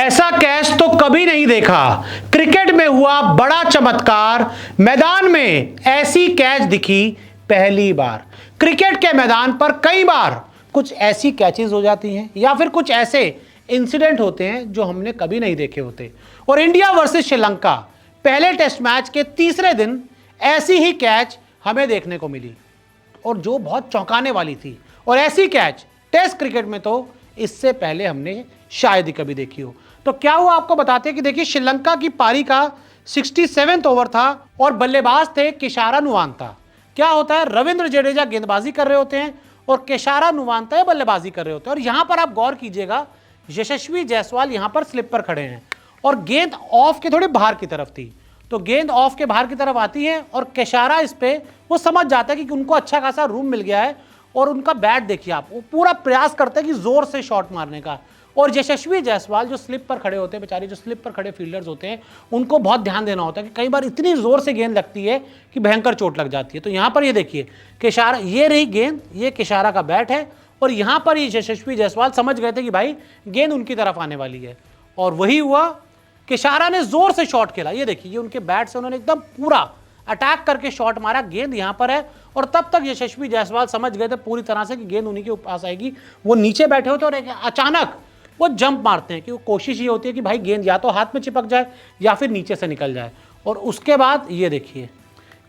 ऐसा कैच तो कभी नहीं देखा, क्रिकेट में हुआ बड़ा चमत्कार, मैदान में ऐसी कैच दिखी पहली बार। क्रिकेट के मैदान पर कई बार कुछ ऐसी कैचेस हो जाती हैं या फिर कुछ ऐसे इंसिडेंट होते हैं जो हमने कभी नहीं देखे होते। और इंडिया वर्सेस श्रीलंका पहले टेस्ट मैच के तीसरे दिन ऐसी ही कैच हमें देखने को मिली और जो बहुत चौंकाने वाली थी। और ऐसी कैच टेस्ट क्रिकेट में तो इससे पहले हमने शायद ही कभी देखी हो। तो क्या हुआ आपको बताते हैं कि देखिए, श्रीलंका की पारी का 67वां ओवर था और बल्लेबाज थे केशारा नुवांता। क्या होता है, रविंद्र जडेजा गेंदबाजी कर रहे होते हैं और केशारा नुवांता बल्लेबाजी कर रहे होते हैं। और यहां पर आप गौर कीजिएगा, यशस्वी जायसवाल यहां पर स्लिप पर खड़े हैं और गेंद ऑफ के थोड़े बाहर की तरफ थी। तो गेंद ऑफ के बाहर की तरफ आती है और केशारा इस पे वो समझ जाता है कि उनको अच्छा खासा रूम मिल गया है और उनका बैट देखिए आप, वो पूरा प्रयास करते हैं कि जोर से शॉट मारने का। और यशस्वी जायसवाल जो स्लिप पर खड़े होते हैं, बेचारे जो स्लिप पर खड़े फील्डर्स होते हैं, उनको बहुत ध्यान देना होता है कि कई बार इतनी जोर से गेंद लगती है कि भयंकर चोट लग जाती है। तो यहाँ पर ये देखिए, केशारा, ये रही गेंद, ये केशारा का बैट है और यहाँ पर ये यशस्वी जायसवाल समझ गए थे कि भाई गेंद उनकी तरफ आने वाली है और वही हुआ। केशारा ने जोर से शॉट खेला, ये देखिए, ये उनके बैट से उन्होंने एकदम पूरा अटैक करके शॉट मारा। गेंद यहां पर है और तब तक यशस्वी जायसवाल समझ गए थे पूरी तरह से कि गेंद उन्हीं के पास आएगी। वो नीचे बैठे होते और अचानक वो जंप मारते हैं कि वो कोशिश ये होती है कि भाई गेंद या तो हाथ में चिपक जाए या फिर नीचे से निकल जाए। और उसके बाद ये देखिए,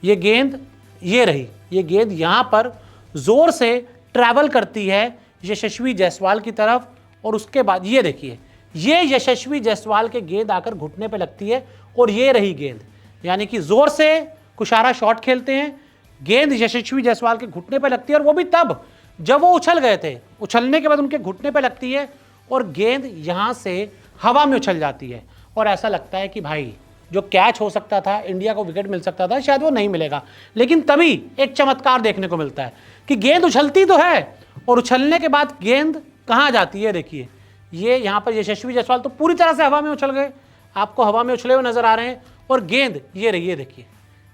ये गेंद, ये रही, ये गेंद यहां पर जोर से ट्रैवल करती है यशस्वी जायसवाल की तरफ। और उसके बाद ये देखिए, ये यशस्वी जायसवाल के गेंद आकर घुटने पे लगती है और ये रही गेंद। यानी कि जोर से कुशारा शॉट खेलते हैं, गेंद यशस्वी जायसवाल के घुटने पे लगती है और वो भी तब जब वो उछल गए थे। उछलने के बाद उनके घुटने पे लगती है और गेंद यहां से हवा में उछल जाती है और ऐसा लगता है कि भाई जो कैच हो सकता था, इंडिया को विकेट मिल सकता था, शायद वो नहीं मिलेगा। लेकिन तभी एक चमत्कार देखने को मिलता है कि गेंद उछलती तो है और उछलने के बाद गेंद कहाँ जाती है। देखिए, ये यहाँ पर यशस्वी जायसवाल तो पूरी तरह से हवा में उछल गए, आपको हवा में उछले हुए नजर आ रहे हैं और गेंद ये रही है, देखिए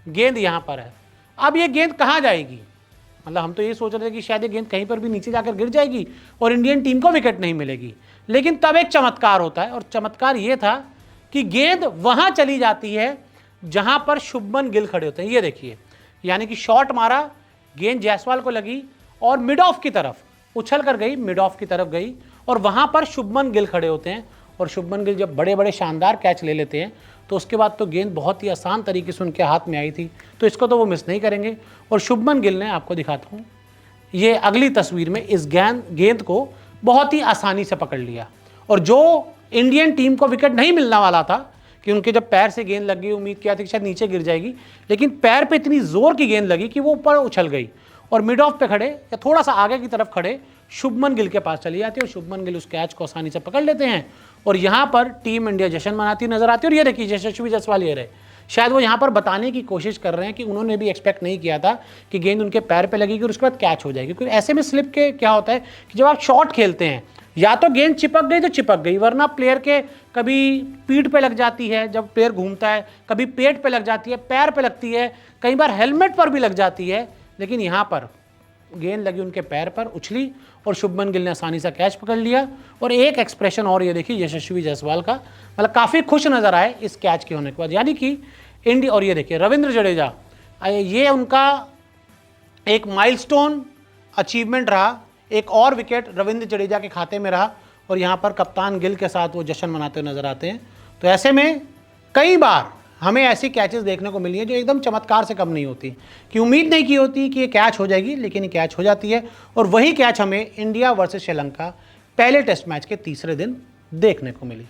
गेंद यहाँ पर है। अब ये गेंद कहाँ जाएगी, मतलब हम तो ये सोच रहे थे कि शायद ये गेंद कहीं पर भी नीचे जाकर गिर जाएगी और इंडियन टीम को विकेट नहीं मिलेगी। लेकिन तब एक चमत्कार होता है और चमत्कार ये था कि गेंद वहाँ चली जाती है जहाँ पर शुभमन गिल खड़े होते हैं। ये देखिए, यानी कि शॉट मारा, गेंद जायसवाल को लगी और मिड ऑफ की तरफ उछल कर गई, मिड ऑफ की तरफ गई और वहाँ पर शुभमन गिल खड़े होते हैं। और शुभमन गिल जब बड़े बड़े शानदार कैच ले लेते हैं तो उसके बाद तो गेंद बहुत ही आसान तरीके से उनके हाथ में आई थी, तो इसको तो वो मिस नहीं करेंगे। और शुभमन गिल ने, आपको दिखाता हूँ, ये अगली तस्वीर में इस गेंद को बहुत ही आसानी से पकड़ लिया। और जो इंडियन टीम को विकेट नहीं मिलने वाला था कि उनके जब पैर से गेंद लगी, उम्मीद किया था कि शायद नीचे गिर जाएगी, लेकिन पैर पे इतनी जोर की गेंद लगी कि वो ऊपर उछल गई और मिड ऑफ पे खड़े या थोड़ा सा आगे की तरफ खड़े शुभमन गिल के पास चली जाती है और शुभमन गिल उस कैच को आसानी से पकड़ लेते हैं और यहाँ पर टीम इंडिया जश्न मनाती नजर आती है। और ये देखिए, यशस्वी जायसवाल ये रहे, शायद वो यहाँ पर बताने की कोशिश कर रहे हैं कि उन्होंने भी एक्सपेक्ट नहीं किया था कि गेंद उनके पैर पे लगेगी और उसके बाद कैच हो जाएगी। क्योंकि ऐसे में स्लिप के क्या होता है कि जब आप शॉट खेलते हैं, या तो गेंद चिपक गई तो चिपक गई, वरना प्लेयर के कभी पीठ पे लग जाती है जब प्लेयर घूमता है, कभी पेट पे लग जाती है, पैर पे लगती है, कई बार हेलमेट पर भी लग जाती है। लेकिन यहाँ पर गेंद लगी उनके पैर पर, उछली और शुभमन गिल ने आसानी से कैच पकड़ लिया। और एक एक्सप्रेशन और ये देखिए यशस्वी जायसवाल का, मतलब काफ़ी खुश नजर आए इस कैच के होने के बाद। यानी कि इंडिया, और ये देखिए रविंद्र जडेजा, ये उनका एक माइलस्टोन अचीवमेंट रहा, एक और विकेट रविंद्र जडेजा के खाते में रहा और यहाँ पर कप्तान गिल के साथ वो जश्न मनाते हुए नजर आते हैं। तो ऐसे में कई बार हमें ऐसी कैचेस देखने को मिली है जो एकदम चमत्कार से कम नहीं होती, कि उम्मीद नहीं की होती कि ये कैच हो जाएगी, लेकिन ये कैच हो जाती है। और वही कैच हमें इंडिया वर्सेस श्रीलंका पहले टेस्ट मैच के तीसरे दिन देखने को मिली।